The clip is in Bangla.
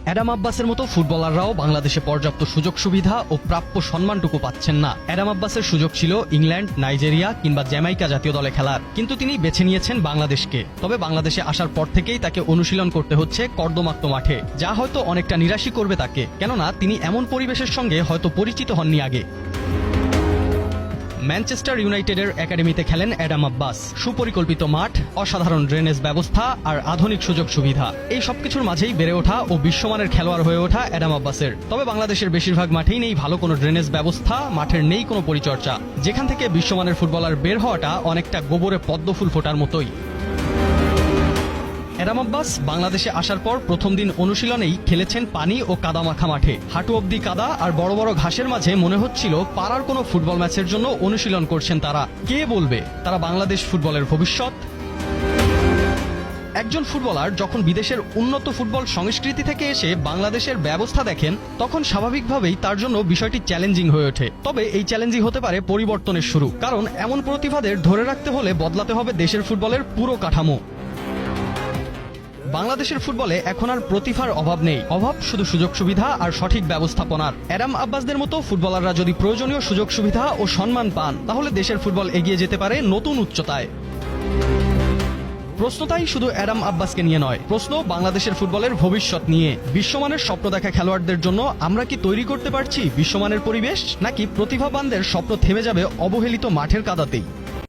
অ্যাডাম আব্বাসের মতো ফুটবলাররাও বাংলাদেশে পর্যাপ্ত সুযোগ সুবিধা ও প্রাপ্য সম্মানটুকু পাচ্ছেন না। অ্যাডাম আব্বাসের সুযোগ ছিল ইংল্যান্ড, নাইজেরিয়া কিংবা জ্যামাইকা জাতীয় দলে খেলার, কিন্তু তিনি বেছে নিয়েছেন বাংলাদেশকে। তবে বাংলাদেশে আসার পর থেকেই তাকে অনুশীলন করতে হচ্ছে কর্দমাক্ত মাঠে, যা হয়তো অনেকটা নিরাশই করবে তাকে, কেননা তিনি এমন পরিবেশের সঙ্গে হয়তো পরিচিত হননি আগে। ম্যানচেস্টার ইউনাইটেডের একাডেমিতে খেলেন অ্যাডাম আব্বাস। সুপরিকল্পিত মাঠ, অসাধারণ ড্রেনেজ ব্যবস্থা আর আধুনিক সুযোগ সুবিধা, এই সবকিছুর মাঝেই বেড়ে ওঠা ও বিশ্বমানের খেলোয়াড় হয়ে ওঠা অ্যাডাম আব্বাসের। তবে বাংলাদেশের বেশিরভাগ মাঠেই নেই ভালো কোনো ড্রেনেজ ব্যবস্থা, মাঠের নেই কোনো পরিচর্যা, যেখান থেকে বিশ্বমানের ফুটবলার বের হওয়াটা অনেকটা গোবরে পদ্মফুল ফোটার মতোই। অ্যাডাম আব্বাস বাংলাদেশে আসার পর প্রথম দিন অনুশীলনেই খেলেছেন পানি ও কাদামাখা মাঠে। হাঁটু অবধি কাদা আর বড় বড় ঘাসের মাঝে মনে হচ্ছিল পাড়ার কোনো ফুটবল ম্যাচের জন্য অনুশীলন করছেন তারা। কে বলবে তারা বাংলাদেশ ফুটবলের ভবিষ্যৎ? একজন ফুটবলার যখন বিদেশের উন্নত ফুটবল সংস্কৃতি থেকে এসে বাংলাদেশের ব্যবস্থা দেখেন, তখন স্বাভাবিকভাবেই তার জন্য বিষয়টি চ্যালেঞ্জিং হয়ে ওঠে। তবে এই চ্যালেঞ্জিং হতে পারে পরিবর্তনের শুরু, কারণ এমন প্রতিভাদের ধরে রাখতে হলে বদলাতে হবে দেশের ফুটবলের পুরো কাঠামো। বাংলাদেশের ফুটবলে এখন আর প্রতিভার অভাব নেই, অভাব শুধু সুযোগ সুবিধা আর সঠিক ব্যবস্থাপনার। অ্যাডাম আব্বাসদের মতো ফুটবলাররা যদি প্রয়োজনীয় সুযোগ সুবিধা ও সম্মান পান, তাহলে দেশের ফুটবল এগিয়ে যেতে পারে নতুন উচ্চতায়। প্রশ্ন তাই শুধু অ্যাডাম আব্বাসকে নিয়ে নয়, প্রশ্ন বাংলাদেশের ফুটবলের ভবিষ্যৎ নিয়ে। বিশ্বমানের স্বপ্ন দেখা খেলোয়াড়দের জন্য আমরা কি তৈরি করতে পারছি বিশ্বমানের পরিবেশ, নাকি প্রতিভাবানদের স্বপ্ন থেমে যাবে অবহেলিত মাঠের কাদাতেই?